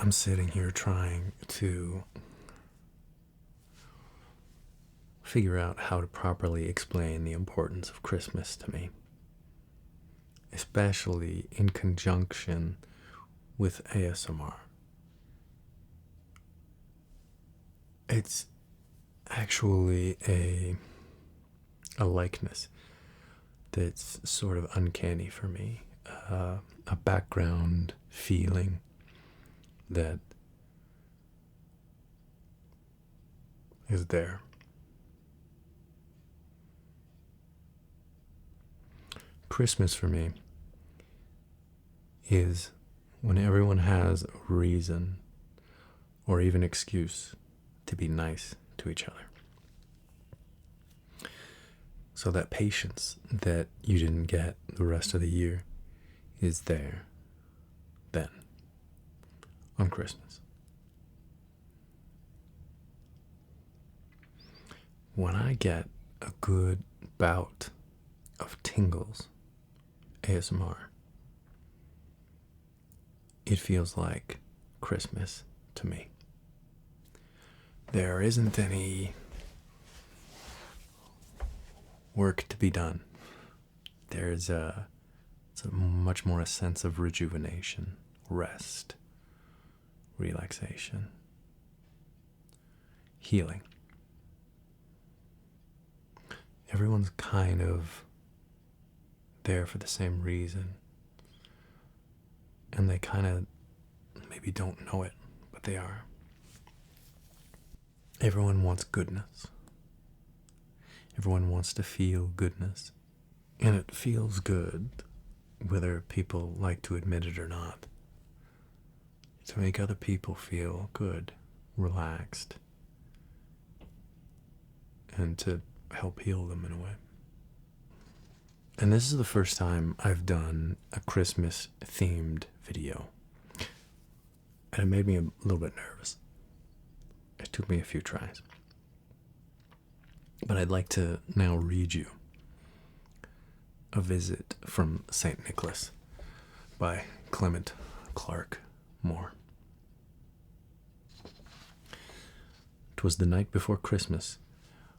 I'm sitting here trying to figure out how to properly explain the importance of Christmas to me, especially in conjunction with ASMR. It's actually a likeness that's sort of uncanny for me, a background feeling that is there. Christmas for me is when everyone has a reason or even excuse to be nice to each other. So that patience that you didn't get the rest of the year is there then on Christmas. When I get a good bout of tingles, ASMR, it feels like Christmas to me. There isn't any work to be done. It's much more a sense of rejuvenation, rest, relaxation, healing. Everyone's kind of there for the same reason, and they kind of maybe don't know it, but they are. Everyone wants goodness. Everyone wants to feel goodness, and it feels good, whether people like to admit it or not, to make other people feel good, relaxed, and to help heal them in a way. And this is the first time I've done a Christmas-themed video, and it made me a little bit nervous. It took me a few tries. But I'd like to now read you A Visit from St. Nicholas by Clement Clark Moore. 'Twas the night before Christmas,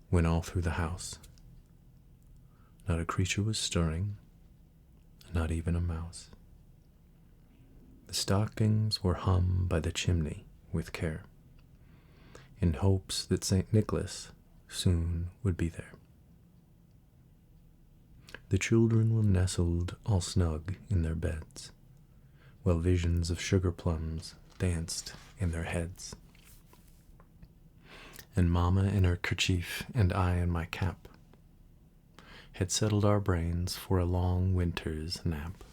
when all through the house not a creature was stirring, not even a mouse. The stockings were hung by the chimney with care, in hopes that St. Nicholas soon would be there. The children were nestled all snug in their beds, while visions of sugar plums danced in their heads. And Mamma in her kerchief and I in my cap had settled our brains for a long winter's nap,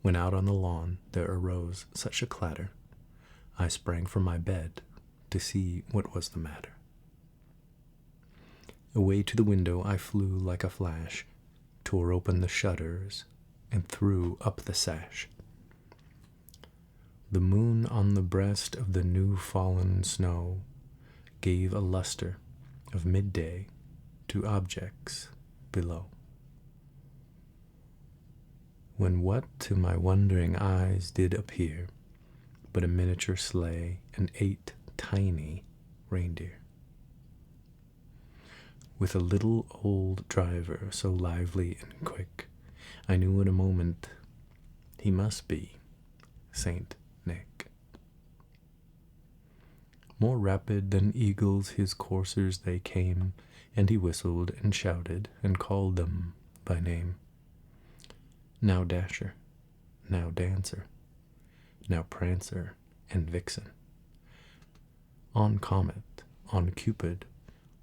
when out on the lawn there arose such a clatter, I sprang from my bed to see what was the matter. Away to the window I flew like a flash, tore open the shutters, and threw up the sash. The moon on the breast of the new-fallen snow gave a luster of midday to objects below. When what to my wondering eyes did appear but a miniature sleigh and 8 tiny reindeer, with a little old driver so lively and quick, I knew in a moment he must be Saint Nick. More rapid than eagles his coursers they came, and he whistled and shouted and called them by name. Now Dasher, now Dancer, now Prancer and Vixen, on Comet, on Cupid,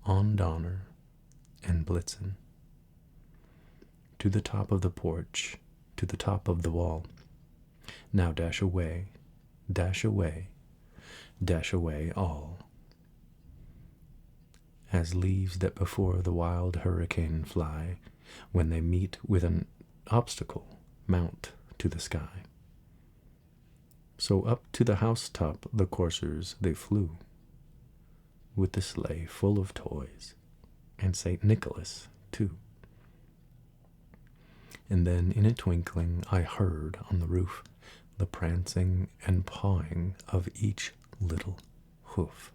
on Donner and Blitzen. To the top of the porch, to the top of the wall, now dash away, dash away, dash away all. As leaves that before the wild hurricane fly, when they meet with an obstacle, mount to the sky. So up to the housetop the coursers they flew, with the sleigh full of toys, and St. Nicholas too. And then in a twinkling I heard on the roof the prancing and pawing of each little hoof.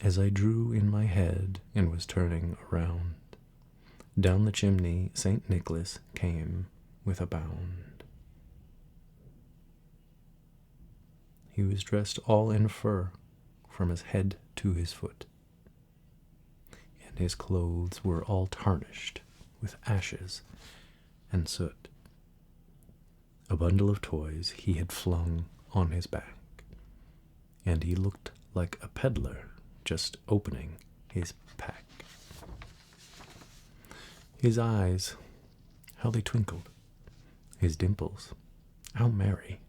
As I drew in my head and was turning around, down the chimney St. Nicholas came with a bound. He was dressed all in fur from his head to his foot, and his clothes were all tarnished with ashes and soot. A bundle of toys he had flung on his back, and he looked like a peddler just opening his pack. His eyes, how they twinkled. His dimples, how merry.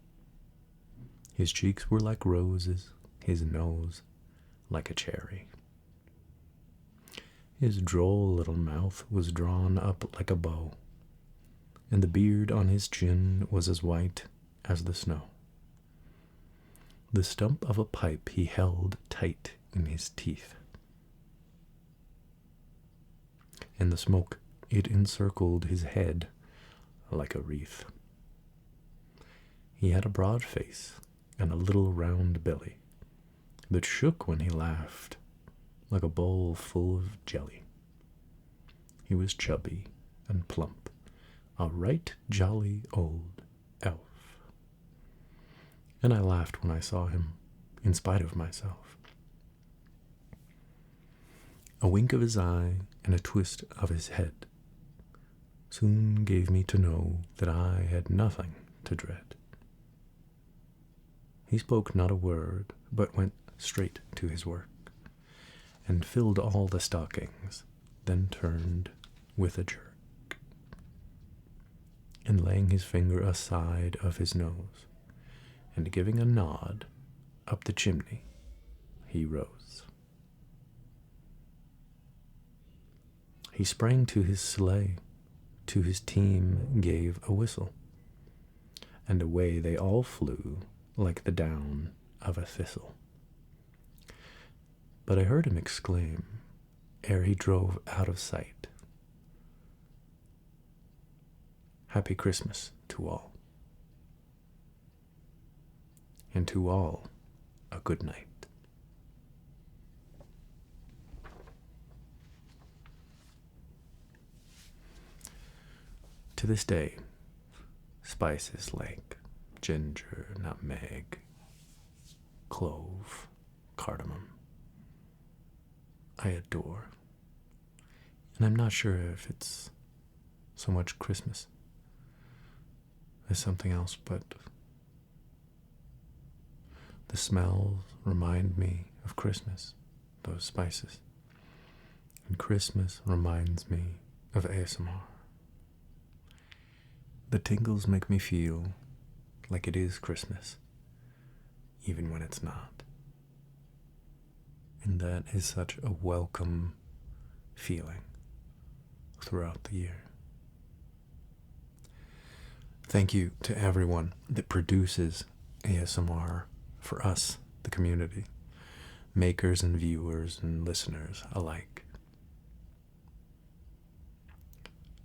His cheeks were like roses, his nose like a cherry. His droll little mouth was drawn up like a bow, and the beard on his chin was as white as the snow. The stump of a pipe he held tight in his teeth, and the smoke, it encircled his head like a wreath. He had a broad face and a little round belly that shook when he laughed like a bowl full of jelly. He was chubby and plump, a right jolly old elf, and I laughed when I saw him, in spite of myself. A wink of his eye and a twist of his head soon gave me to know that I had nothing to dread. He spoke not a word, but went straight to his work, and filled all the stockings, then turned with a jerk, and laying his finger aside of his nose, and giving a nod up the chimney, he rose. He sprang to his sleigh, to his team gave a whistle, and away they all flew like the down of a thistle. But I heard him exclaim, ere he drove out of sight, "Happy Christmas to all, and to all a good night." To this day, spices like ginger, nutmeg, clove, cardamom, I adore. And I'm not sure if it's so much Christmas as something else, but the smells remind me of Christmas, those spices. And Christmas reminds me of ASMR. The tingles make me feel like it is Christmas, even when it's not. And that is such a welcome feeling throughout the year. Thank you to everyone that produces ASMR for us, the community, makers and viewers and listeners alike.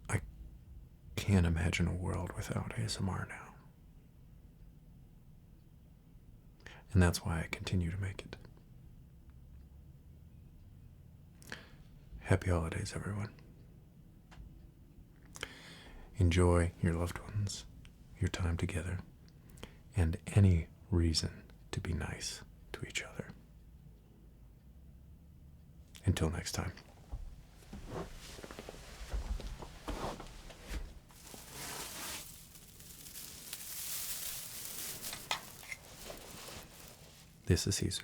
I can't imagine a world without ASMR now. And that's why I continue to make it. Happy holidays, everyone. Enjoy your loved ones, your time together, and any reason to be nice to each other. Until next time. This is Caesar.